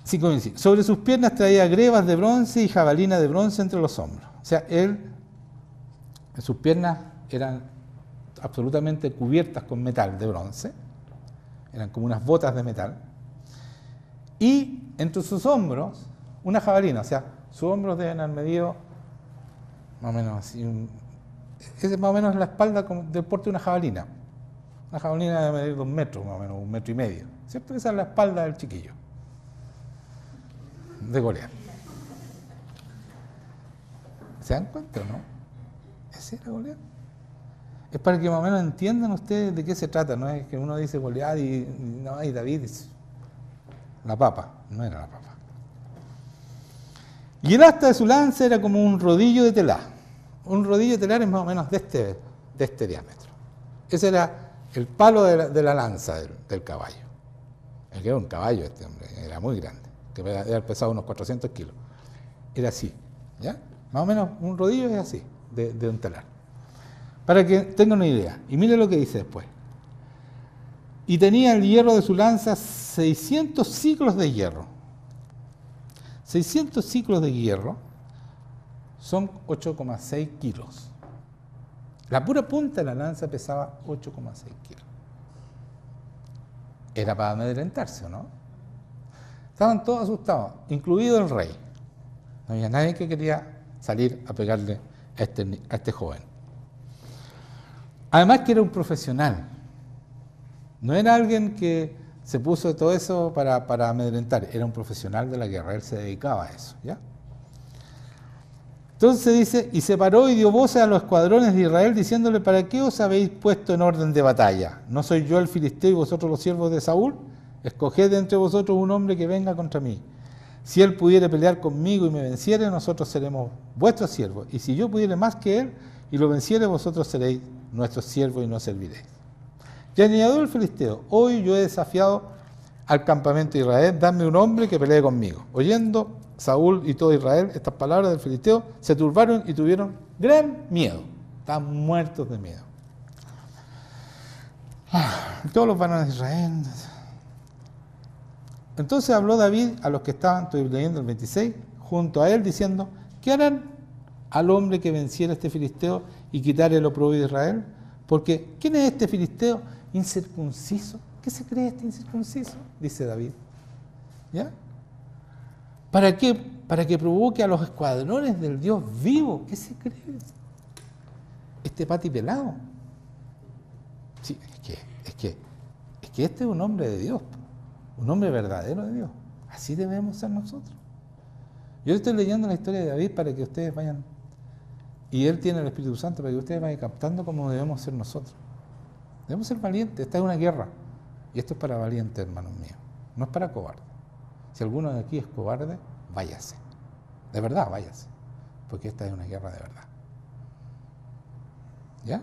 5.000 ciclos. Sobre sus piernas traía grebas de bronce y jabalina de bronce entre los hombros. O sea, sus piernas eran absolutamente cubiertas con metal de bronce, eran como unas botas de metal, y entre sus hombros una jabalina, o sea, sus hombros deben haber medido más o menos así, es más o menos la espalda del porte de una jabalina. Una jabalina debe medir 2 metros, más o menos, 1,5 metros, ¿cierto? Esa es la espalda del chiquillo, de Goliat. ¿Se dan cuenta o no? Ese era Goliat. Es para que más o menos entiendan ustedes de qué se trata, no es que uno dice Goliat y David es la papa, no era la papa. Y el asta de su lanza era como un rodillo de telar. Un rodillo de telar es más o menos de este diámetro. Ese era el palo de la lanza del caballo. El que era un caballo, este hombre, era muy grande, que había pesado unos 400 kilos. Era así, ¿ya? Más o menos un rodillo es así, de un telar. Para que tengan una idea. Y mire lo que dice después. Y tenía el hierro de su lanza 600 ciclos de hierro. 600 ciclos de hierro son 8,6 kilos. La pura punta de la lanza pesaba 8,6 kilos. Era para amedrentarse, ¿o no? Estaban todos asustados, incluido el rey. No había nadie que quería salir a pegarle a este joven. Además que era un profesional. No era alguien que se puso todo eso para amedrentar. Era un profesional de la guerra. Él se dedicaba a eso, ¿ya? Entonces dice, y se paró y dio voces a los escuadrones de Israel diciéndole, ¿para qué os habéis puesto en orden de batalla? ¿No soy yo el filisteo y vosotros los siervos de Saúl? Escoged de entre vosotros un hombre que venga contra mí. Si él pudiere pelear conmigo y me venciere, nosotros seremos vuestros siervos. Y si yo pudiere más que él y lo venciere, vosotros seréis nuestros siervos y no serviréis. Y añadió el filisteo, hoy yo he desafiado al campamento de Israel, dame un hombre que pelee conmigo. Oyendo Saúl y todo Israel estas palabras del filisteo, se turbaron y tuvieron gran miedo. Estaban muertos de miedo. Todos los varones de Israel. Entonces habló David a los que estaban, estoy leyendo el 26, junto a él, diciendo, ¿qué harán al hombre que venciera a este filisteo y quitara el oprobio de Israel? Porque, ¿quién es este filisteo incircunciso? ¿Qué se cree este incircunciso? Dice David. ¿Ya? ¿Para qué? Para que provoque a los escuadrones del Dios vivo. ¿Qué se cree? Este pati pelado. Sí, es que este es un hombre de Dios, un hombre verdadero de Dios. Así debemos ser nosotros. Yo estoy leyendo la historia de David para que ustedes vayan, y él tiene el Espíritu Santo para que ustedes vayan captando cómo debemos ser nosotros. Debemos ser valientes. Esta es una guerra. Y esto es para valientes, hermanos míos. No es para cobardes. Si alguno de aquí es cobarde, váyase. De verdad, váyase. Porque esta es una guerra de verdad. ¿Ya?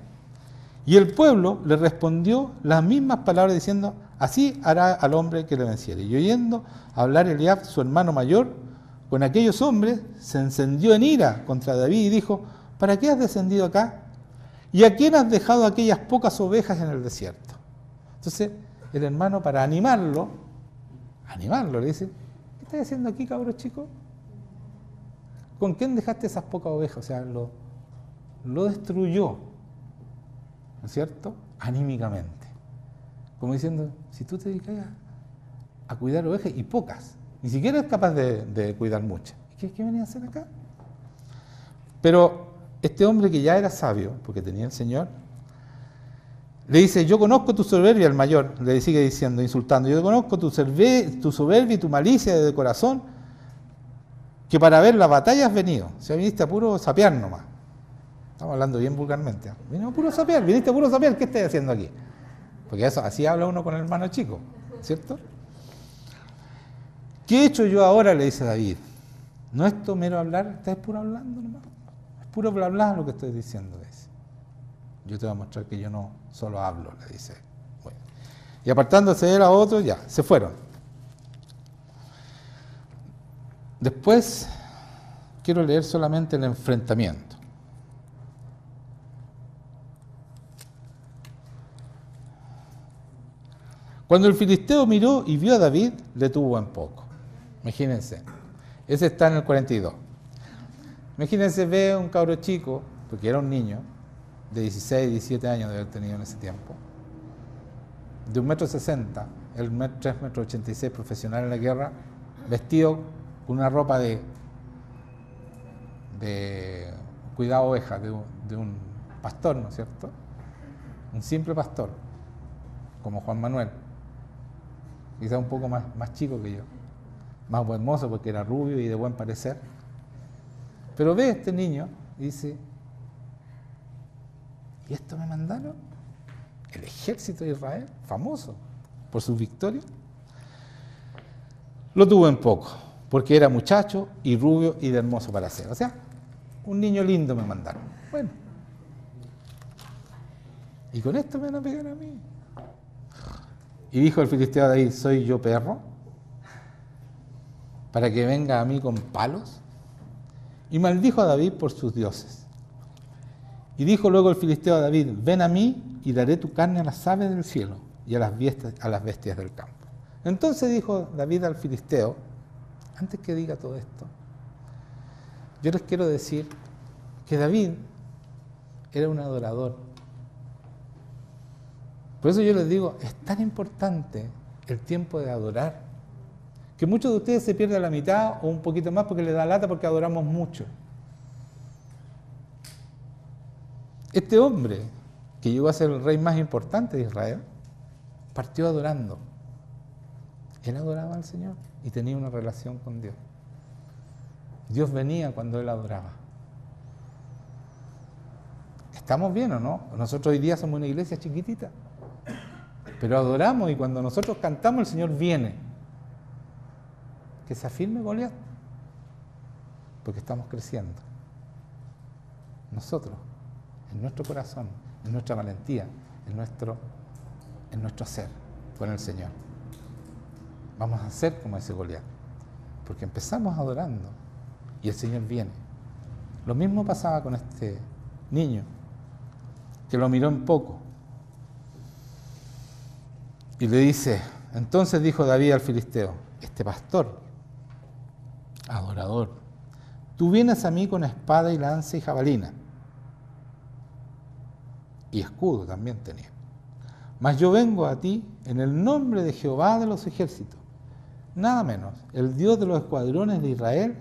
Y el pueblo le respondió las mismas palabras diciendo, así hará al hombre que le venciere. Y oyendo hablar Eliab, su hermano mayor, con aquellos hombres, se encendió en ira contra David y dijo, ¿para qué has descendido acá? ¿Y a quién has dejado aquellas pocas ovejas en el desierto? Entonces, el hermano, para animarlo, le dice, ¿qué estás haciendo aquí, cabros chicos? ¿Con quién dejaste esas pocas ovejas? O sea, lo destruyó, ¿no es cierto?, anímicamente. Como diciendo, si tú te dedicas a cuidar ovejas, y pocas, ni siquiera es capaz de cuidar muchas, ¿qué venía a hacer acá? Pero este hombre que ya era sabio, porque tenía el Señor, le dice, yo conozco tu soberbia, el mayor, le sigue diciendo, insultando, yo conozco tu soberbia y tu malicia de corazón, que para ver la batalla has venido. O sea, viniste a puro sapear nomás. Estamos hablando bien vulgarmente. Viniste a puro sapear, viniste a puro sapear, ¿qué estás haciendo aquí? Porque eso, así habla uno con el hermano chico, ¿cierto? ¿Qué he hecho yo ahora?, le dice David. No es esto mero hablar, estás puro hablando nomás. Es puro bla bla lo que estoy diciendo, dice. Yo te voy a mostrar que yo no solo hablo, le dice. Bueno. Y apartándose de él a otros, ya, se fueron. Después quiero leer solamente el enfrentamiento. Cuando el filisteo miró y vio a David, le tuvo en poco. Imagínense, ese está en el 42. Imagínense, ve un cabro chico, porque era un niño, de 16, 17 años de haber tenido en ese tiempo, de 1,60 m, él 3,86 m, profesional en la guerra, vestido con una ropa de cuidado oveja, de un pastor, ¿no es cierto? Un simple pastor, como Juan Manuel, quizá un poco más chico que yo, más buen mozo porque era rubio y de buen parecer. Pero ve a este niño y dice, ¿y esto me mandaron? El ejército de Israel, famoso por sus victorias. Lo tuvo en poco, porque era muchacho y rubio y de hermoso parecer. O sea, un niño lindo me mandaron. Bueno, y con esto me van a pegar a mí. Y dijo el filisteo a David, ¿soy yo perro para que venga a mí con palos? Y maldijo a David por sus dioses. Y dijo luego el filisteo a David, ven a mí y daré tu carne a las aves del cielo y a las bestias del campo. Entonces dijo David al filisteo, antes que diga todo esto, yo les quiero decir que David era un adorador. Por eso yo les digo, es tan importante el tiempo de adorar, que muchos de ustedes se pierden a la mitad o un poquito más porque les da lata porque adoramos mucho. Este hombre, que llegó a ser el rey más importante de Israel, partió adorando. Él adoraba al Señor y tenía una relación con Dios. Dios venía cuando él adoraba. ¿Estamos bien o no? Nosotros hoy día somos una iglesia chiquitita, pero adoramos y cuando nosotros cantamos el Señor viene. Que se afirme Goliat, porque estamos creciendo. Nosotros, en nuestro corazón, en nuestra valentía, en nuestro ser con el Señor. Vamos a ser como ese Goliat, porque empezamos adorando y el Señor viene. Lo mismo pasaba con este niño, que lo miró en poco. Y le dice, entonces dijo David al filisteo, este pastor, adorador, tú vienes a mí con espada y lanza y jabalina, y escudo también tenía, mas yo vengo a ti en el nombre de Jehová de los ejércitos, nada menos, el Dios de los escuadrones de Israel,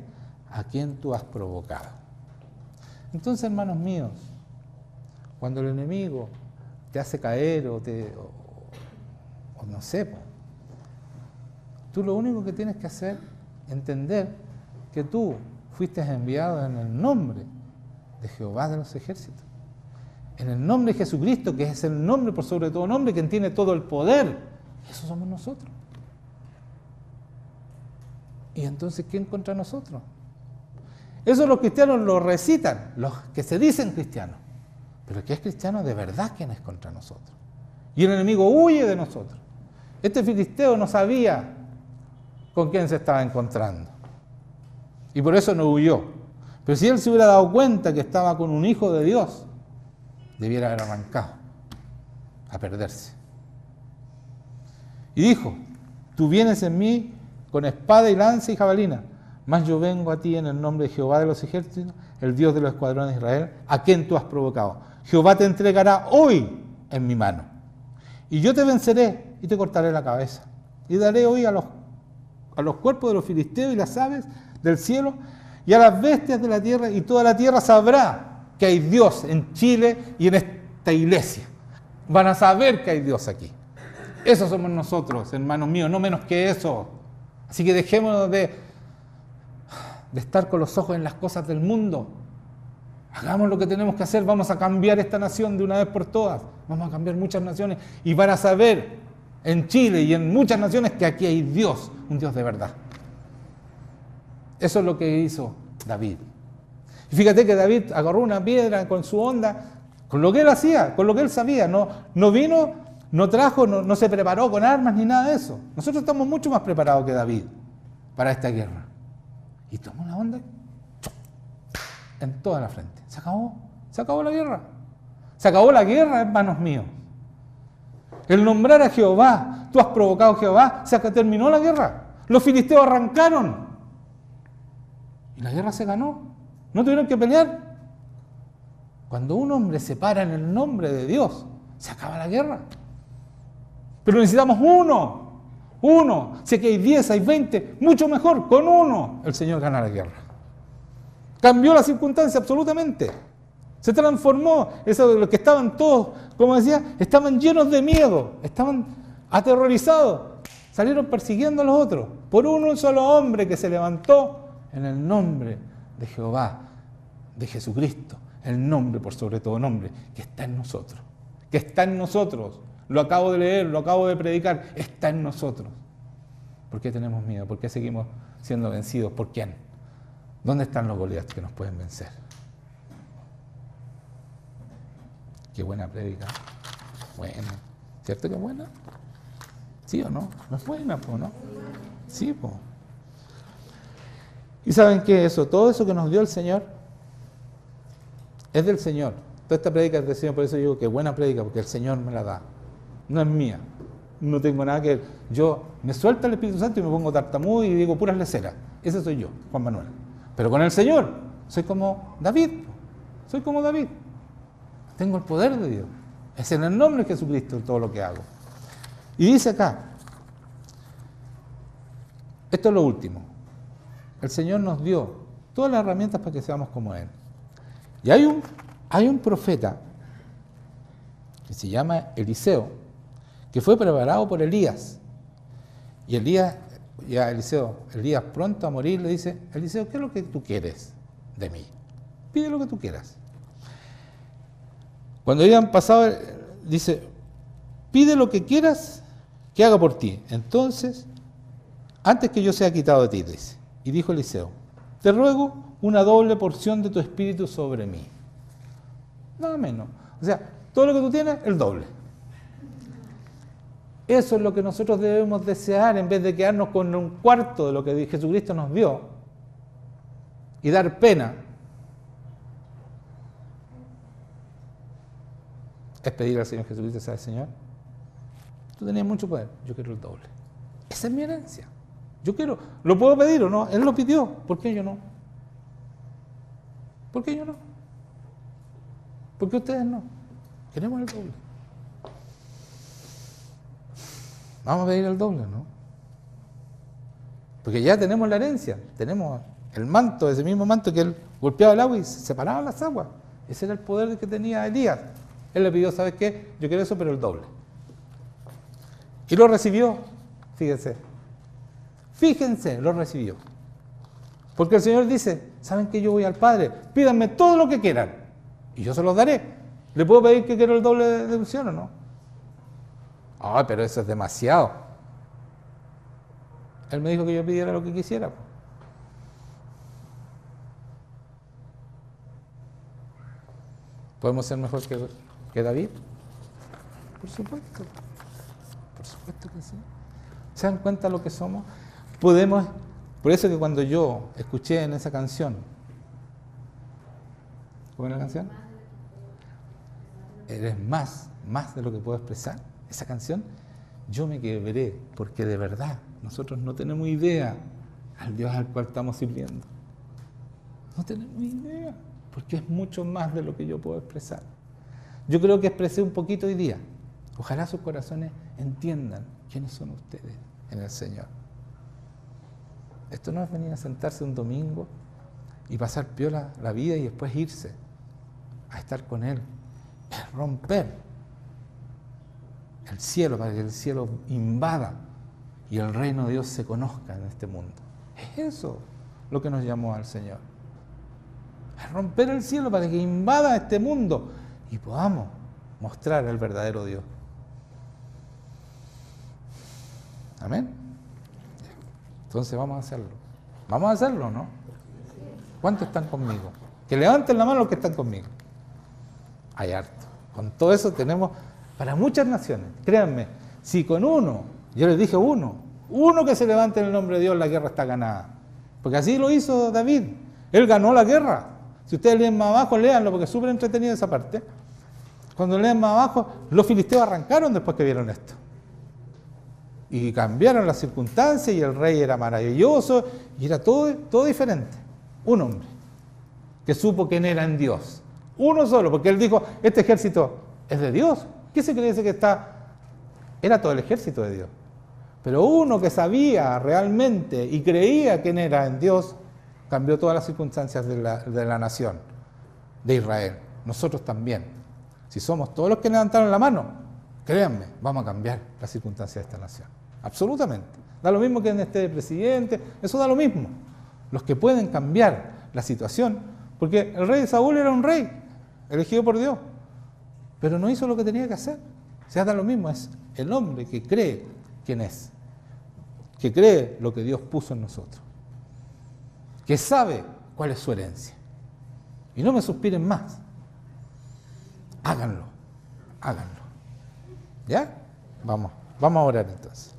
a quien tú has provocado. Entonces, hermanos míos, cuando el enemigo te hace caer o no sé, tú lo único que tienes que hacer es entender que tú fuiste enviado en el nombre de Jehová de los ejércitos, en el nombre de Jesucristo, que es el nombre por sobre todo nombre, quien tiene todo el poder. Eso somos nosotros. Y entonces, ¿quién contra nosotros? Eso los cristianos lo recitan, los que se dicen cristianos. Pero el que es cristiano de verdad, ¿quién es contra nosotros? Y el enemigo huye de nosotros. Este filisteo no sabía con quién se estaba encontrando. Y por eso no huyó. Pero si él se hubiera dado cuenta que estaba con un hijo de Dios, debiera haber arrancado a perderse. Y dijo, tú vienes en mí con espada y lanza y jabalina, mas yo vengo a ti en el nombre de Jehová de los ejércitos, el Dios de los escuadrones de Israel, a quien tú has provocado. Jehová te entregará hoy en mi mano, y yo te venceré y te cortaré la cabeza, y daré hoy a los cuerpos de los filisteos y las aves del cielo, y a las bestias de la tierra, y toda la tierra sabrá que hay Dios en Chile y en esta iglesia. Van a saber que hay Dios aquí. Eso somos nosotros, hermanos míos, no menos que eso. Así que dejémonos de estar con los ojos en las cosas del mundo. Hagamos lo que tenemos que hacer. Vamos a cambiar esta nación de una vez por todas. Vamos a cambiar muchas naciones y van a saber en Chile y en muchas naciones que aquí hay Dios, un Dios de verdad. Eso es lo que hizo David. Y fíjate que David agarró una piedra con su onda, con lo que él hacía, con lo que él sabía. No vino, no trajo, no se preparó con armas ni nada de eso. Nosotros estamos mucho más preparados que David para esta guerra. Y tomó la onda en toda la frente. Se acabó la guerra. Se acabó la guerra, hermanos míos. El nombrar a Jehová, tú has provocado a Jehová, se terminó la guerra. Los filisteos arrancaron. Y la guerra se ganó. No tuvieron que pelear. Cuando un hombre se para en el nombre de Dios, se acaba la guerra. Pero necesitamos uno. Si aquí hay 10, hay 20, mucho mejor. Con uno el Señor gana la guerra. Cambió la circunstancia absolutamente. Se transformó. Eso de los que estaban todos, como decía, estaban llenos de miedo, estaban aterrorizados. Salieron persiguiendo a los otros por un solo hombre que se levantó en el nombre de Jehová, de Jesucristo, el nombre por sobre todo nombre, que está en nosotros. Que está en nosotros. Lo acabo de leer, lo acabo de predicar. Está en nosotros. ¿Por qué tenemos miedo? ¿Por qué seguimos siendo vencidos? ¿Por quién? ¿Dónde están los Goliat que nos pueden vencer? Qué buena prédica. Buena. ¿Cierto que es buena? ¿Sí o no? ¿No es buena, po, no? Sí, po. ¿Y saben qué es eso? Todo eso que nos dio el Señor es del Señor. Toda esta prédica es del Señor, por eso digo que buena prédica, porque el Señor me la da. No es mía. No tengo nada que ver. Yo me suelta el Espíritu Santo y me pongo tartamudo y digo puras leceras. Ese soy yo, Juan Manuel. Pero con el Señor soy como David. Soy como David. Tengo el poder de Dios. Es en el nombre de Jesucristo todo lo que hago. Y dice acá, esto es lo último. El Señor nos dio todas las herramientas para que seamos como Él. Y hay un profeta que se llama Eliseo, que fue preparado por Elías. Y Elías pronto a morir le dice, Eliseo, ¿qué es lo que tú quieres de mí? Pide lo que tú quieras. Cuando habían pasado, dice, pide lo que quieras que haga por ti. Entonces, antes que yo sea quitado de ti, dice. Y dijo Eliseo, te ruego una doble porción de tu espíritu sobre mí. Nada menos. O sea, todo lo que tú tienes, el doble. Eso es lo que nosotros debemos desear en vez de quedarnos con un cuarto de lo que Jesucristo nos dio y dar pena. Es pedir al Señor Jesucristo, ¿sabes, Señor? Tú tenías mucho poder, yo quiero el doble. Esa es mi herencia. Yo quiero, ¿lo puedo pedir o no? Él lo pidió, ¿por qué yo no? ¿Por qué yo no? ¿Por qué ustedes no? Queremos el doble. Vamos a pedir el doble, ¿no? Porque ya tenemos la herencia, tenemos el manto, ese mismo manto que él golpeaba el agua y separaba las aguas. Ese era el poder que tenía Elías. Él le pidió, ¿sabes qué? Yo quiero eso, pero el doble. Y lo recibió, fíjense. Fíjense, lo recibió. Porque el Señor dice, ¿saben que yo voy al Padre? Pídanme todo lo que quieran y yo se los daré. ¿Le puedo pedir que quiero el doble de unción o no? Ay, pero eso es demasiado. Él me dijo que yo pidiera lo que quisiera. ¿Podemos ser mejor que David? Por supuesto. Por supuesto que sí. ¿Se dan cuenta lo que somos? Podemos, por eso que cuando yo escuché en esa canción, ¿cómo es la canción? Eres más de lo que puedo expresar. Esa canción, yo me quebré, porque de verdad nosotros no tenemos idea al Dios al cual estamos sirviendo. No tenemos idea. porque es mucho más de lo que yo puedo expresar. Yo creo que expresé un poquito hoy día. Ojalá sus corazones entiendan quiénes son ustedes en el Señor. Esto no es venir a sentarse un domingo y pasar piola la vida y después irse a estar con Él. Es romper el cielo para que el cielo invada y el reino de Dios se conozca en este mundo. Es eso lo que nos llamó al Señor. Es romper el cielo para que invada este mundo y podamos mostrar al verdadero Dios. Amén. Entonces vamos a hacerlo. Vamos a hacerlo, ¿no? ¿Cuántos están conmigo? Que levanten la mano los que están conmigo. Hay harto. Con todo eso tenemos para muchas naciones. Créanme, si con uno, yo les dije uno que se levante en el nombre de Dios, la guerra está ganada. Porque así lo hizo David. Él ganó la guerra. Si ustedes leen más abajo, léanlo porque es súper entretenido esa parte. Cuando leen más abajo, los filisteos arrancaron después que vieron esto. Y cambiaron las circunstancias y el rey era maravilloso y era todo diferente. Un hombre que supo quién era en Dios. Uno solo, porque él dijo, este ejército es de Dios. ¿Qué se cree ese que está? Era todo el ejército de Dios. Pero uno que sabía realmente y creía quién era en Dios, cambió todas las circunstancias de la nación, de Israel. Nosotros también. Si somos todos los que levantaron la mano, créanme, vamos a cambiar las circunstancias de esta nación. Absolutamente. Da lo mismo que esté presidente, eso da lo mismo. Los que pueden cambiar la situación, porque el rey Saúl era un rey, elegido por Dios, pero no hizo lo que tenía que hacer. O sea, da lo mismo, es el hombre que cree quién es, que cree lo que Dios puso en nosotros, que sabe cuál es su herencia. Y no me suspiren más. Háganlo. ¿Ya? Vamos a orar entonces.